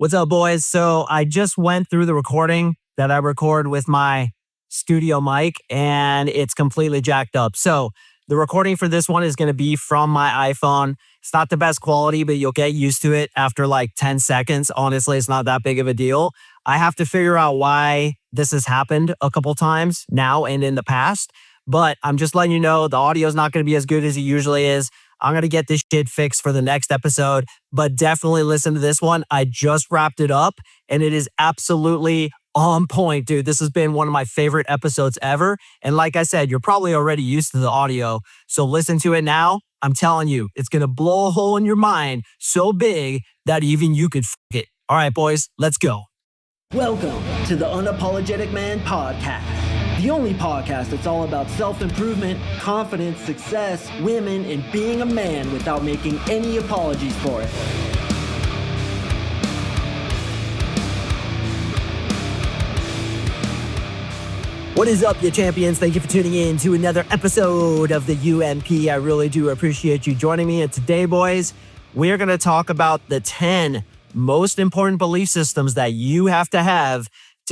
What's up, boys? So I just went through the recording that I record with my studio mic, and it's completely jacked up. So the recording for this one is going to be from my iPhone. It's not the best quality, but you'll get used to it after like 10 seconds. Honestly, it's not that big of a deal. I have to figure out why this has happened a couple times now and in the past, but I'm just letting you know the audio is not going to be as good as it usually is. I'm going to get this shit fixed for the next episode, but definitely listen to this one. I just wrapped it up and it is absolutely on point, dude. This has been one of my favorite episodes ever. And like I said, you're probably already used to the audio. So listen to it now. I'm telling you, it's going to blow a hole in your mind so big that even you could f it. All right, boys, let's go. Welcome to the Unapologetic Man podcast. The only podcast that's all about self-improvement, confidence, success, women, and being a man without making any apologies for it. What is up, you champions? Thank you for tuning in to another episode of the UNP. I really do appreciate you joining me. And today, boys, we're going to talk about the 10 most important belief systems that you have to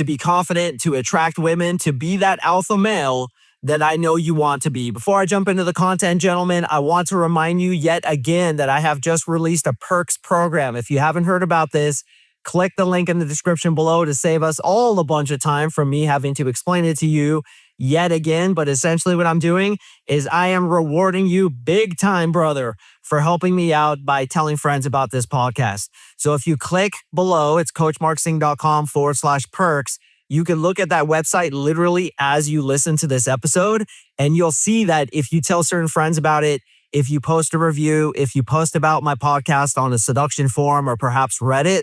be confident, to attract women, to be that alpha male that I know you want to be. Before I jump into the content, gentlemen, I want to remind you yet again that I have just released a perks program. If you haven't heard about this, click the link in the description below to save us all a bunch of time from me having to explain it to you yet again. But essentially what I'm doing is I am rewarding you big time, brother, for helping me out by telling friends about this podcast. So if you click below, it's coachmarksing.com/perks. You can look at that website literally as you listen to this episode, and you'll see that if you tell certain friends about it, if you post a review, if you post about my podcast on a seduction forum or perhaps Reddit,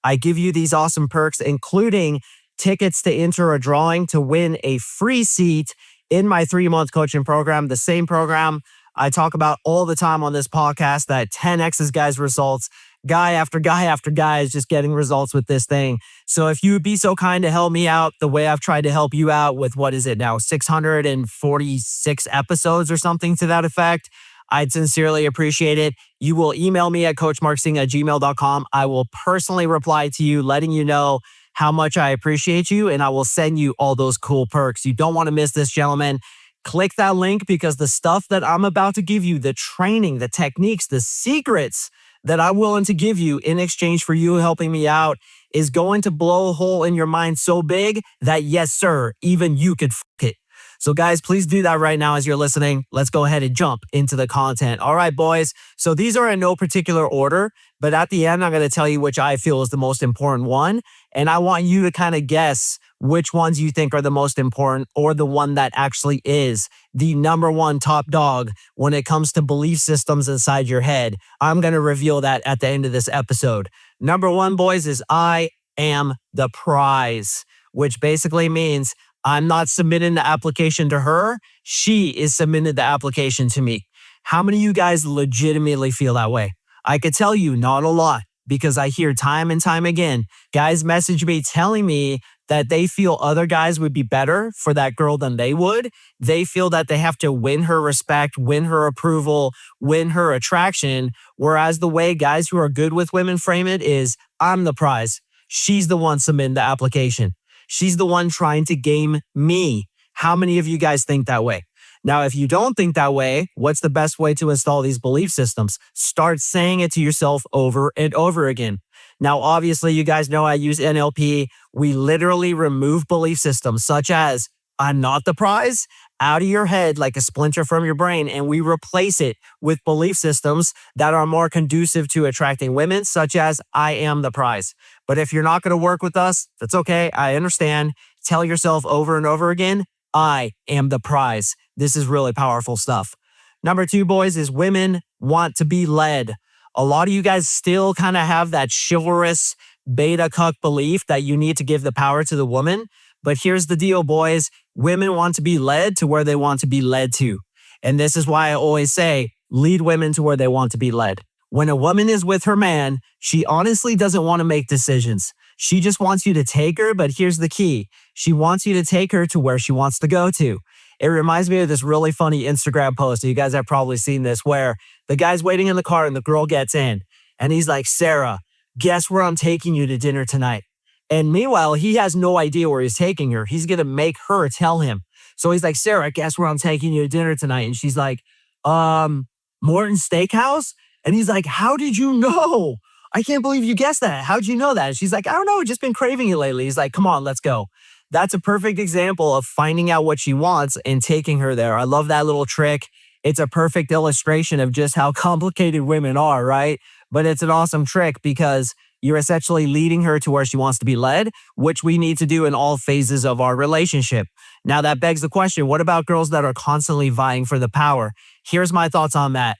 I give you these awesome perks, including tickets to enter a drawing to win a free seat in my 3-month coaching program, the same program I talk about all the time on this podcast that 10X's guys results. Guy after guy after guy is just getting results with this thing. So if you would be so kind to help me out the way I've tried to help you out with, what is it now, 646 episodes or something to that effect, I'd sincerely appreciate it. You will email me at coachmarksing@gmail.com. I will personally reply to you, letting you know how much I appreciate you, and I will send you all those cool perks. You don't want to miss this, gentlemen. Click that link because the stuff that I'm about to give you, the training, the techniques, the secrets that I'm willing to give you in exchange for you helping me out is going to blow a hole in your mind so big that, yes, sir, even you could f it. So guys, please do that right now as you're listening. Let's go ahead and jump into the content. All right, boys. So these are in no particular order, but at the end, I'm going to tell you which I feel is the most important one. And I want you to kind of guess which ones you think are the most important or the one that actually is the number one top dog when it comes to belief systems inside your head. I'm going to reveal that at the end of this episode. Number one, boys, is I am the prize, which basically means I'm not submitting the application to her. She is submitting the application to me. How many of you guys legitimately feel that way? I could tell you not a lot because I hear time and time again, guys message me telling me that they feel other guys would be better for that girl than they would. They feel that they have to win her respect, win her approval, win her attraction. Whereas the way guys who are good with women frame it is, I'm the prize. She's the one submitting the application. She's the one trying to game me. How many of you guys think that way? Now, if you don't think that way, what's the best way to install these belief systems? Start saying it to yourself over and over again. Now, obviously, you guys know I use NLP. We literally remove belief systems such as, I'm not the prize, out of your head like a splinter from your brain, and we replace it with belief systems that are more conducive to attracting women, such as, I am the prize. But if you're not going to work with us, that's okay. I understand. Tell yourself over and over again, I am the prize. This is really powerful stuff. Number two, boys, is women want to be led. A lot of you guys still kind of have that chivalrous beta cuck belief that you need to give the power to the woman. But here's the deal, boys. Women want to be led to where they want to be led to. And this is why I always say, lead women to where they want to be led. When a woman is with her man, she honestly doesn't want to make decisions. She just wants you to take her, but here's the key. She wants you to take her to where she wants to go to. It reminds me of this really funny Instagram post. You guys have probably seen this where the guy's waiting in the car and the girl gets in and he's like, Sarah, guess where I'm taking you to dinner tonight? And meanwhile, he has no idea where he's taking her. He's going to make her tell him. So he's like, Sarah, guess where I'm taking you to dinner tonight? And she's like, Morton's Steakhouse? And he's like, how did you know? I can't believe you guessed that. How'd you know that? And she's like, I don't know. I've just been craving it lately. He's like, come on, let's go. That's a perfect example of finding out what she wants and taking her there. I love that little trick. It's a perfect illustration of just how complicated women are, right? But it's an awesome trick because you're essentially leading her to where she wants to be led, which we need to do in all phases of our relationship. Now that begs the question, what about girls that are constantly vying for the power? Here's my thoughts on that.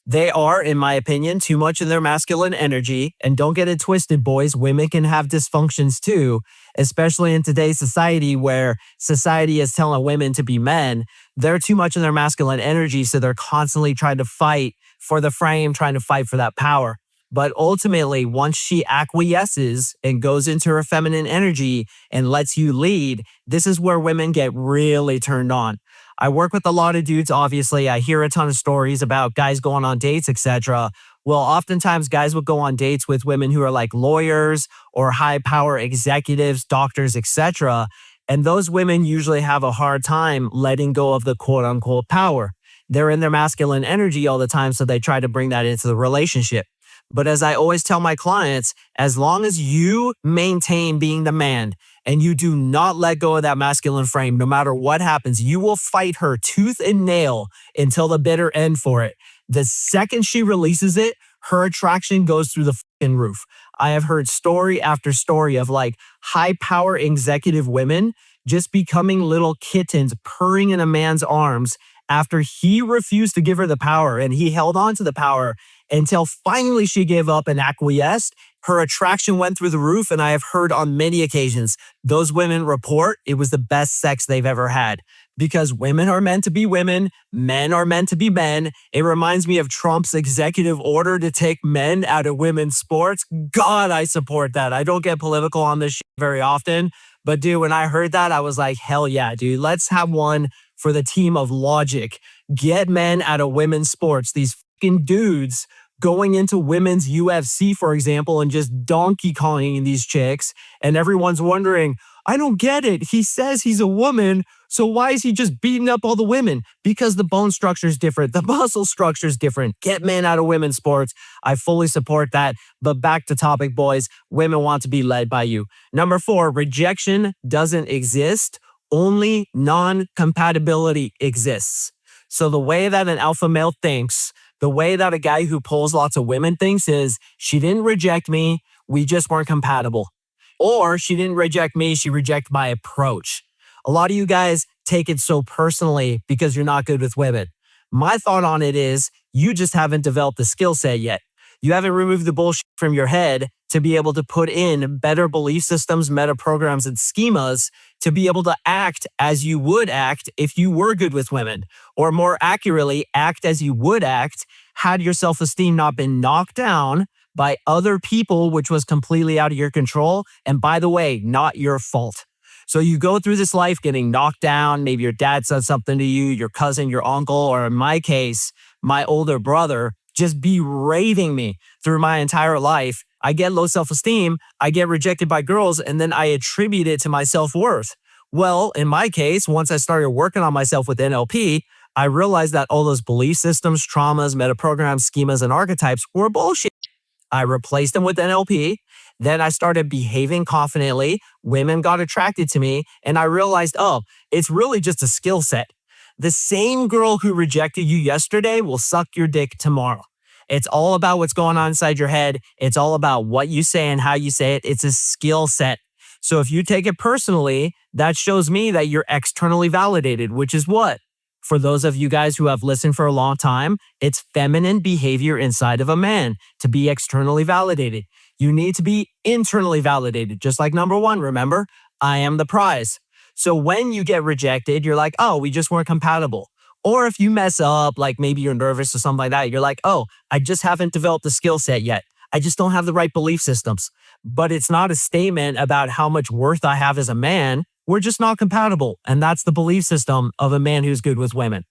They are, in my opinion, too much in their masculine energy. And don't get it twisted, boys. Women can have dysfunctions too, especially in today's society where society is telling women to be men. They're too much in their masculine energy, so they're constantly trying to fight for the frame, trying to fight for that power. But ultimately, once she acquiesces and goes into her feminine energy and lets you lead, this is where women get really turned on. I work with a lot of dudes, obviously. I hear a ton of stories about guys going on dates, etc. Well, oftentimes guys will go on dates with women who are like lawyers or high power executives, doctors, etc. And those women usually have a hard time letting go of the quote unquote power. They're in their masculine energy all the time, so they try to bring that into the relationship. But as I always tell my clients, as long as you maintain being the man and you do not let go of that masculine frame, no matter what happens, you will fight her tooth and nail until the bitter end for it. The second she releases it, her attraction goes through the fucking roof. I have heard story after story of like high power executive women just becoming little kittens purring in a man's arms after he refused to give her the power and he held on to the power until finally she gave up and acquiesced. Her attraction went through the roof, and I have heard on many occasions those women report it was the best sex they've ever had. Because women are meant to be women, men are meant to be men. It reminds me of Trump's executive order to take men out of women's sports. God, I support that. I don't get political on this shit very often. But dude, when I heard that, I was like, hell yeah, dude. Let's have one for the team of logic. Get men out of women's sports. These fucking dudes going into women's UFC, for example, and just donkey konging these chicks. And everyone's wondering, I don't get it. He says he's a woman, so why is he just beating up all the women? Because the bone structure is different. The muscle structure is different. Get men out of women's sports. I fully support that. But back to topic, boys. Women want to be led by you. Number 4, rejection doesn't exist. Only non-compatibility exists. So the way that an alpha male thinks, the way that a guy who pulls lots of women thinks is, she didn't reject me, we just weren't compatible. Or she didn't reject me, she rejected my approach. A lot of you guys take it so personally because you're not good with women. My thought on it is, you just haven't developed the skill set yet. You haven't removed the bullshit from your head to be able to put in better belief systems, meta programs, and schemas to be able to act as you would act if you were good with women. Or more accurately, act as you would act had your self-esteem not been knocked down by other people, which was completely out of your control. And by the way, not your fault. So you go through this life getting knocked down. Maybe your dad said something to you, your cousin, your uncle, or in my case, my older brother, just berating me through my entire life. I get low self-esteem, I get rejected by girls, and then I attribute it to my self-worth. Well, in my case, once I started working on myself with NLP, I realized that all those belief systems, traumas, metaprograms, schemas, and archetypes were bullshit. I replaced them with NLP. Then I started behaving confidently. Women got attracted to me, and I realized, oh, it's really just a skill set. The same girl who rejected you yesterday will suck your dick tomorrow. It's all about what's going on inside your head. It's all about what you say and how you say it. It's a skill set. So if you take it personally, that shows me that you're externally validated, which is what? For those of you guys who have listened for a long time, it's feminine behavior inside of a man to be externally validated. You need to be internally validated, just like number 1, remember? I am the prize. So when you get rejected, you're like, oh, we just weren't compatible. Or if you mess up, like maybe you're nervous or something like that, you're like, oh, I just haven't developed the skill set yet. I just don't have the right belief systems. But it's not a statement about how much worth I have as a man. We're just not compatible. And that's the belief system of a man who's good with women.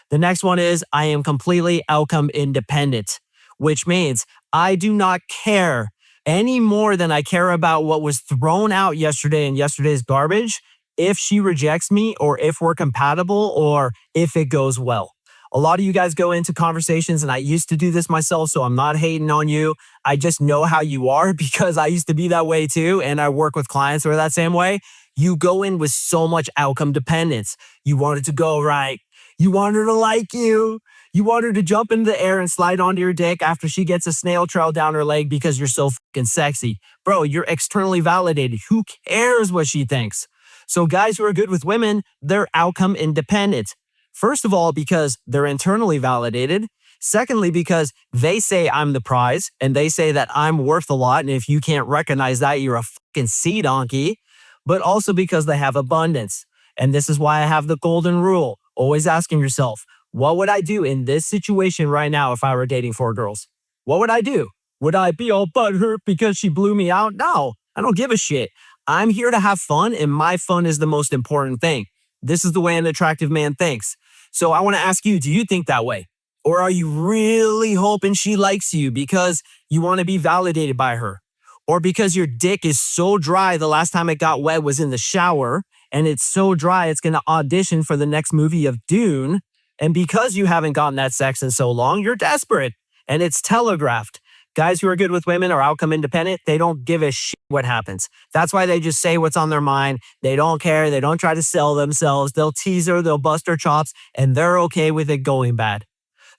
The next one is, I am completely outcome independent, which means I do not care any more than I care about what was thrown out yesterday in yesterday's garbage, if she rejects me or if we're compatible or if it goes well. A lot of you guys go into conversations, and I used to do this myself, so I'm not hating on you. I just know how you are because I used to be that way too, and I work with clients who are that same way. You go in with so much outcome dependence. You want it to go right. You want her to like you. You want her to jump into the air and slide onto your dick after she gets a snail trail down her leg because you're so fucking sexy. Bro, you're externally validated. Who cares what she thinks? So guys who are good with women, they're outcome independent. First of all, because they're internally validated. Secondly, because they say I'm the prize and they say that I'm worth a lot. And if you can't recognize that, you're a fucking sea donkey. But also because they have abundance. And this is why I have the golden rule. Always asking yourself, what would I do in this situation right now if I were dating 4 girls? What would I do? Would I be all butthurt because she blew me out? No, I don't give a shit. I'm here to have fun, and my fun is the most important thing. This is the way an attractive man thinks. So I want to ask you, do you think that way? Or are you really hoping she likes you because you want to be validated by her? Or because your dick is so dry the last time it got wet was in the shower, and it's so dry it's going to audition for the next movie of Dune, and because you haven't gotten that sex in so long, you're desperate, and it's telegraphed. Guys who are good with women are outcome independent. They don't give a shit what happens. That's why they just say what's on their mind. They don't care. They don't try to sell themselves. They'll tease her. They'll bust her chops, and they're okay with it going bad.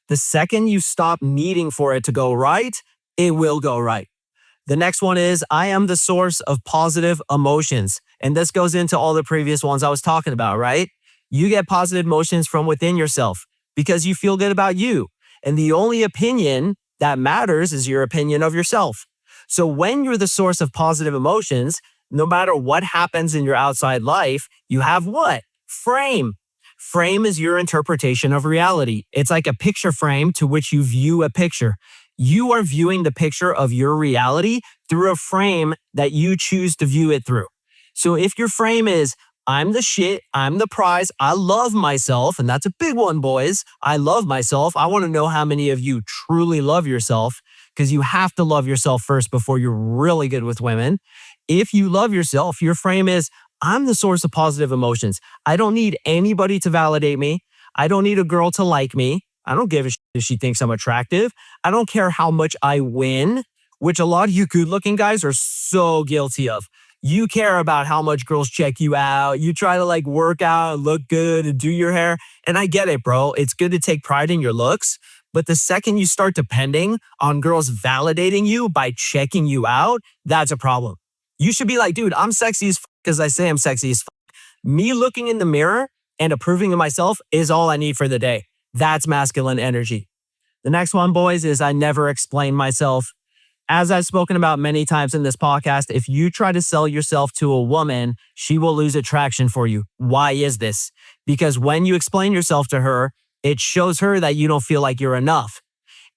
The second you stop needing for it to go right, it will go right. The next one is, I am the source of positive emotions. And this goes into all the previous ones I was talking about, right? You get positive emotions from within yourself because you feel good about you. And the only opinion that matters is your opinion of yourself. So when you're the source of positive emotions, no matter what happens in your outside life, you have what? Frame. Frame is your interpretation of reality. It's like a picture frame to which you view a picture. You are viewing the picture of your reality through a frame that you choose to view it through. So if your frame is, I'm the shit, I'm the prize, I love myself, and that's a big one, boys. I love myself. I want to know how many of you truly love yourself, because you have to love yourself first before you're really good with women. If you love yourself, your frame is, I'm the source of positive emotions. I don't need anybody to validate me. I don't need a girl to like me. I don't give a shit if she thinks I'm attractive. I don't care how much I win, which a lot of you good-looking guys are so guilty of. You care about how much girls check you out. You try to like work out, look good, and do your hair. And I get it, bro. It's good to take pride in your looks. But the second you start depending on girls validating you by checking you out, that's a problem. You should be like, dude, I'm sexy as fuck because I say I'm sexy as fuck. Me looking in the mirror and approving of myself is all I need for the day. That's masculine energy. The next one, boys, is I never explain myself. As I've spoken about many times in this podcast, if you try to sell yourself to a woman, she will lose attraction for you. Why is this? Because when you explain yourself to her, it shows her that you don't feel like you're enough.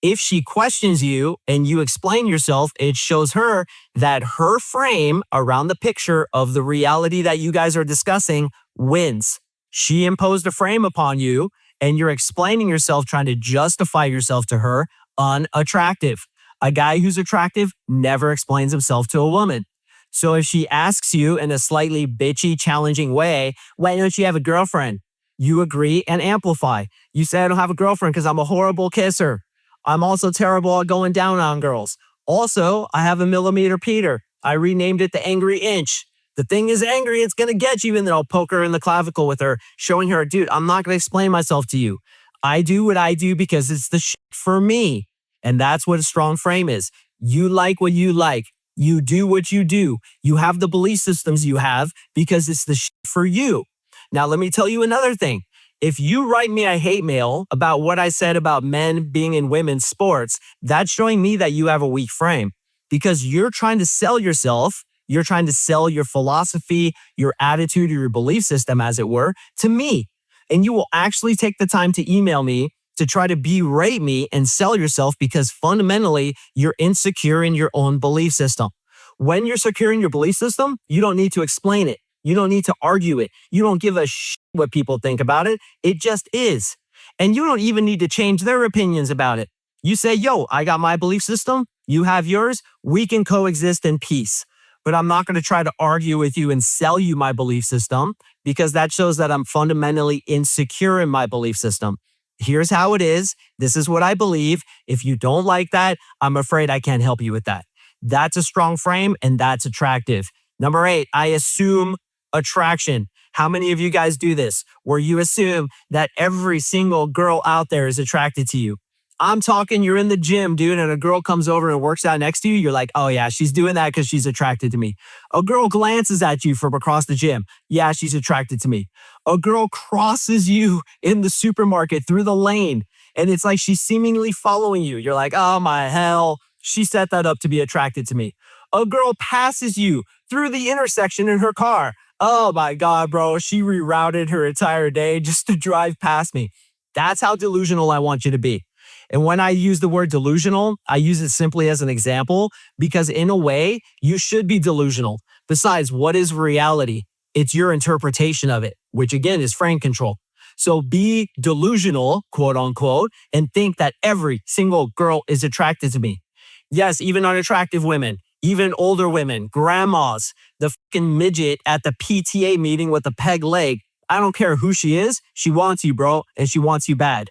If she questions you and you explain yourself, it shows her that her frame around the picture of the reality that you guys are discussing wins. She imposed a frame upon you, and you're explaining yourself, trying to justify yourself to her, unattractive. A guy who's attractive never explains himself to a woman. So if she asks you in a slightly bitchy, challenging way, why don't you have a girlfriend? You agree and amplify. You say, I don't have a girlfriend because I'm a horrible kisser. I'm also terrible at going down on girls. Also, I have a millimeter Peter. I renamed it the Angry Inch. The thing is angry, it's going to get you, and then I'll poke her in the clavicle with her, showing her, dude, I'm not going to explain myself to you. I do what I do because it's the shit for me. And that's what a strong frame is. You like what you like. You do what you do. You have the belief systems you have because it's the shit for you. Now, let me tell you another thing. If you write me a hate mail about what I said about men being in women's sports, that's showing me that you have a weak frame because you're trying to sell yourself. You're trying to sell your philosophy, your attitude, or your belief system, as it were, to me. And you will actually take the time to email me to try to berate me and sell yourself because fundamentally you're insecure in your own belief system. When you're secure in your belief system, you don't need to explain it. You don't need to argue it. You don't give a shit what people think about it. It just is. And you don't even need to change their opinions about it. You say, yo, I got my belief system. You have yours. We can coexist in peace. But I'm not going to try to argue with you and sell you my belief system because that shows that I'm fundamentally insecure in my belief system. Here's how it is. This is what I believe. If you don't like that, I'm afraid I can't help you with that. That's a strong frame and that's attractive. Number 8, I assume attraction. How many of you guys do this where you assume that every single girl out there is attracted to you? I'm talking, you're in the gym, dude, and a girl comes over and works out next to you. You're like, oh yeah, she's doing that because she's attracted to me. A girl glances at you from across the gym. Yeah, she's attracted to me. A girl crosses you in the supermarket through the lane, and it's like she's seemingly following you. You're like, oh my hell, she set that up to be attracted to me. A girl passes you through the intersection in her car. Oh my God, bro, she rerouted her entire day just to drive past me. That's how delusional I want you to be. And when I use the word delusional, I use it simply as an example because in a way, you should be delusional. Besides, what is reality? It's your interpretation of it, which again is frame control. So be delusional, quote unquote, and think that every single girl is attracted to me. Yes, even unattractive women, even older women, grandmas, the fucking midget at the PTA meeting with a peg leg. I don't care who she is. She wants you, bro, and she wants you bad.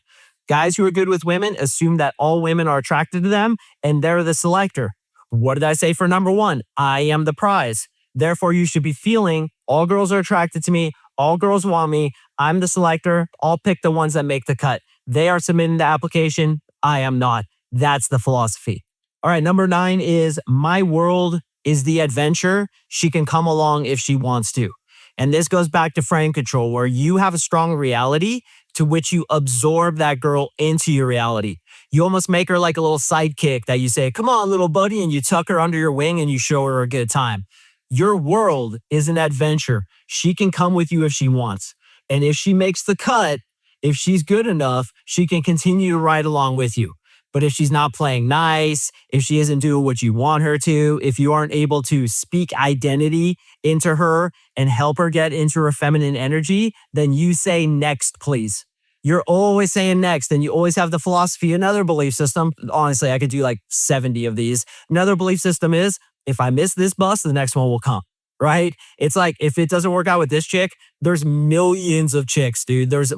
Guys who are good with women assume that all women are attracted to them and they're the selector. What did I say for number 1? I am the prize. Therefore, you should be feeling all girls are attracted to me. All girls want me. I'm the selector. I'll pick the ones that make the cut. They are submitting the application. I am not. That's the philosophy. All right, number 9 is my world is the adventure. She can come along if she wants to. And this goes back to frame control where you have a strong reality to which you absorb that girl into your reality. You almost make her like a little sidekick that you say, come on, little buddy, and you tuck her under your wing and you show her a good time. Your world is an adventure. She can come with you if she wants. And if she makes the cut, if she's good enough, she can continue to ride along with you. But if she's not playing nice, if she isn't doing what you want her to, if you aren't able to speak identity into her and help her get into her feminine energy, then you say next, please. You're always saying next, and you always have the philosophy. Another belief system, honestly, I could do like 70 of these. Another belief system is if I miss this bus, the next one will come, right? It's like if it doesn't work out with this chick, there's millions of chicks, dude. There's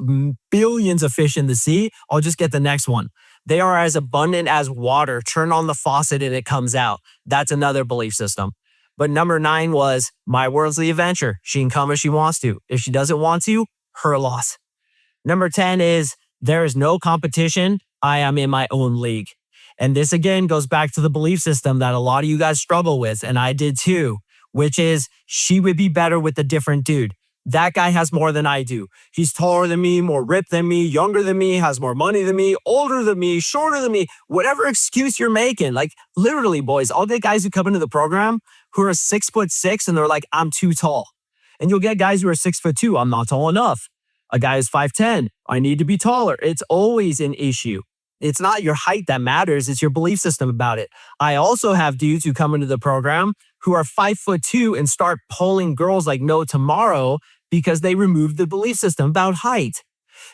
billions of fish in the sea. I'll just get the next one. They are as abundant as water. Turn on the faucet and it comes out. That's another belief system. But number 9 was my world's the adventure. She can come if she wants to. If she doesn't want to, her loss. Number 10 is there is no competition. I am in my own league. And this again goes back to the belief system that a lot of you guys struggle with, and I did too, which is she would be better with a different dude. That guy has more than I do. He's taller than me, more ripped than me, younger than me, has more money than me, older than me, shorter than me, whatever excuse you're making. Like literally, boys, I'll get guys who come into the program who are 6'6" and they're like, I'm too tall. And you'll get guys who are 6'2", I'm not tall enough. A guy is 5'10", I need to be taller. It's always an issue. It's not your height that matters, it's your belief system about it. I also have dudes who come into the program who are 5'2" and start pulling girls like no tomorrow because they removed the belief system about height.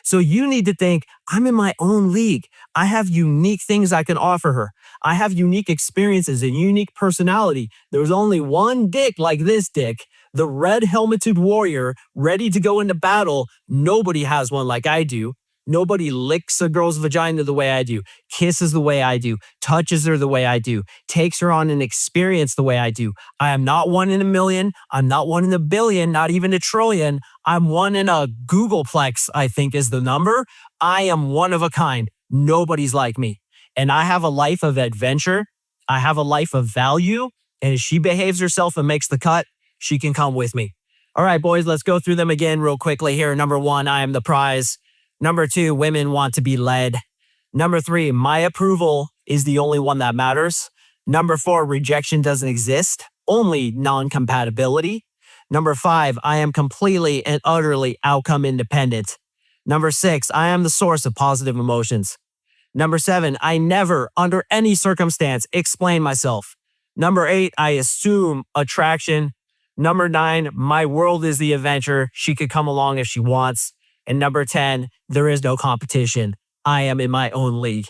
So you need to think, I'm in my own league. I have unique things I can offer her. I have unique experiences and unique personality. There's only one dick like this dick, the red helmeted warrior ready to go into battle. Nobody has one like I do. Nobody licks a girl's vagina the way I do, kisses the way I do, touches her the way I do, takes her on an experience the way I do. I am not one in a million. I'm not one in a billion, not even a trillion. I'm one in a Googleplex, I think is the number. I am one of a kind. Nobody's like me. And I have a life of adventure. I have a life of value. And if she behaves herself and makes the cut, she can come with me. All right, boys, let's go through them again real quickly here. Number 1, I am the prize. Number 2, women want to be led. Number 3, my approval is the only one that matters. Number 4, rejection doesn't exist, only non-compatibility. Number 5, I am completely and utterly outcome independent. Number 6, I am the source of positive emotions. Number 7, I never, under any circumstance, explain myself. Number 8, I assume attraction. Number 9, my world is the adventure. She could come along if she wants. And number 10, there is no competition. I am in my own league.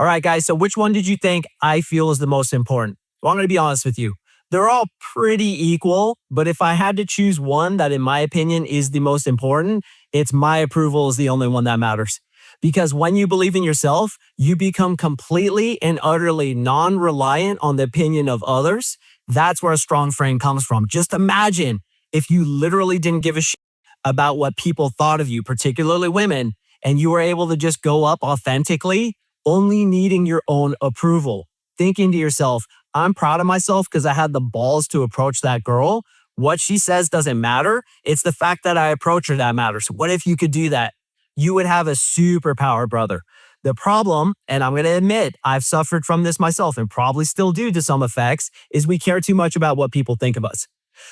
All right, guys. So which one did you think I feel is the most important? Well, I'm going to be honest with you. They're all pretty equal, but if I had to choose one that, in my opinion, is the most important, it's my approval is the only one that matters. Because when you believe in yourself, you become completely and utterly non-reliant on the opinion of others. That's where a strong frame comes from. Just imagine if you literally didn't give a shit about what people thought of you, particularly women, and you were able to just go up authentically, only needing your own approval. Thinking to yourself, I'm proud of myself because I had the balls to approach that girl. What she says doesn't matter. It's the fact that I approach her that matters. What if you could do that? You would have a superpower, brother. The problem, and I'm going to admit, I've suffered from this myself and probably still do to some effects, is we care too much about what people think of us.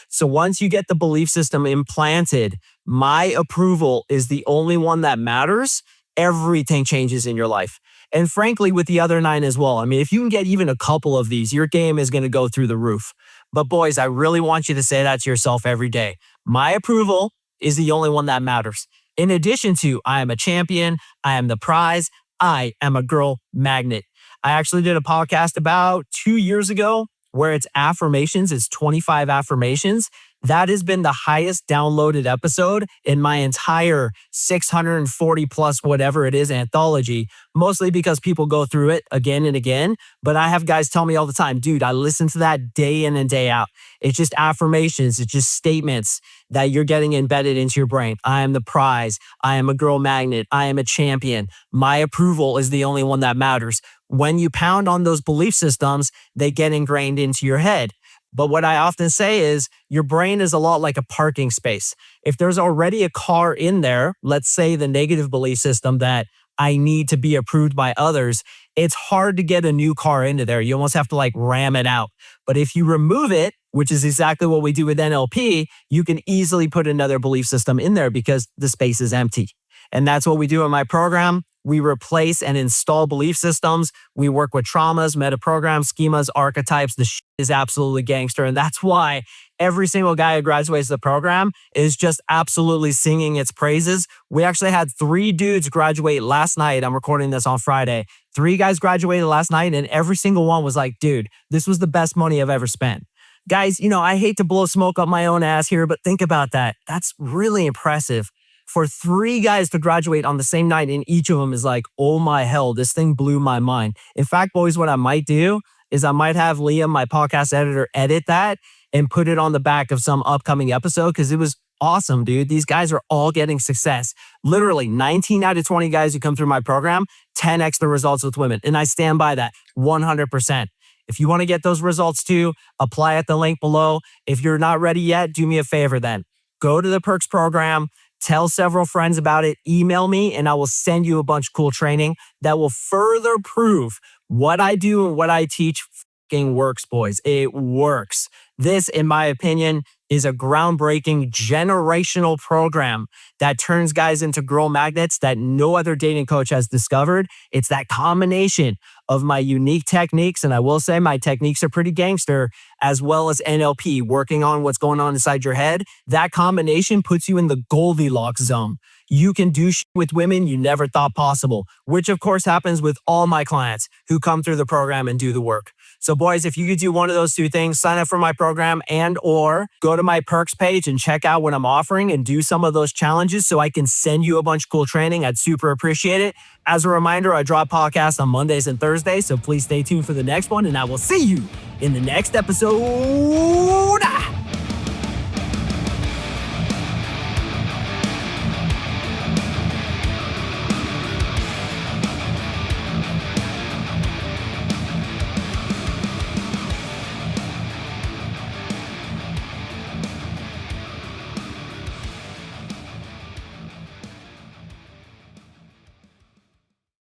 So once you get the belief system implanted, my approval is the only one that matters, everything changes in your life. And frankly, with the other 9 as well. I mean, if you can get even a couple of these, your game is going to go through the roof. But boys, I really want you to say that to yourself every day. My approval is the only one that matters. In addition to, I am a champion, I am the prize, I am a girl magnet. I actually did a podcast about 2 years ago where it's affirmations, it's 25 affirmations. That has been the highest downloaded episode in my entire 640 plus whatever it is anthology, mostly because people go through it again and again. But I have guys tell me all the time, dude, I listen to that day in and day out. It's just affirmations. It's just statements that you're getting embedded into your brain. I am the prize. I am a girl magnet. I am a champion. My approval is the only one that matters. When you pound on those belief systems, they get ingrained into your head. But what I often say is your brain is a lot like a parking space. If there's already a car in there, let's say the negative belief system that I need to be approved by others, it's hard to get a new car into there. You almost have to like ram it out. But if you remove it, which is exactly what we do with NLP, you can easily put another belief system in there because the space is empty. And that's what we do in my program. We replace and install belief systems. We work with traumas, metaprograms, schemas, archetypes. The shit is absolutely gangster. And that's why every single guy who graduates the program is just absolutely singing its praises. We actually had 3 dudes graduate last night. I'm recording this on Friday. 3 guys graduated last night and every single one was like, dude, this was the best money I've ever spent. Guys, I hate to blow smoke up my own ass here, but think about that. That's really impressive. For 3 guys to graduate on the same night and each of them is like, oh my hell, this thing blew my mind. In fact, boys, what I might do is I might have Liam, my podcast editor, edit that and put it on the back of some upcoming episode because it was awesome, dude. These guys are all getting success. Literally 19 out of 20 guys who come through my program, 10x the results with women. And I stand by that 100%. If you want to get those results too, apply at the link below. If you're not ready yet, do me a favor then. Go to the Perks program. Tell several friends about it, email me, and I will send you a bunch of cool training that will further prove what I do and what I teach fucking works, boys. It works. This, in my opinion, is a groundbreaking generational program that turns guys into girl magnets that no other dating coach has discovered. It's that combination of my unique techniques, and I will say my techniques are pretty gangster, as well as NLP, working on what's going on inside your head. That combination puts you in the Goldilocks zone. You can do shit with women you never thought possible, which of course happens with all my clients who come through the program and do the work. So boys, if you could do one of those 2 things, sign up for my program and or go to my perks page and check out what I'm offering and do some of those challenges so I can send you a bunch of cool training. I'd super appreciate it. As a reminder, I drop podcasts on Mondays and Thursdays, so please stay tuned for the next one and I will see you in the next episode.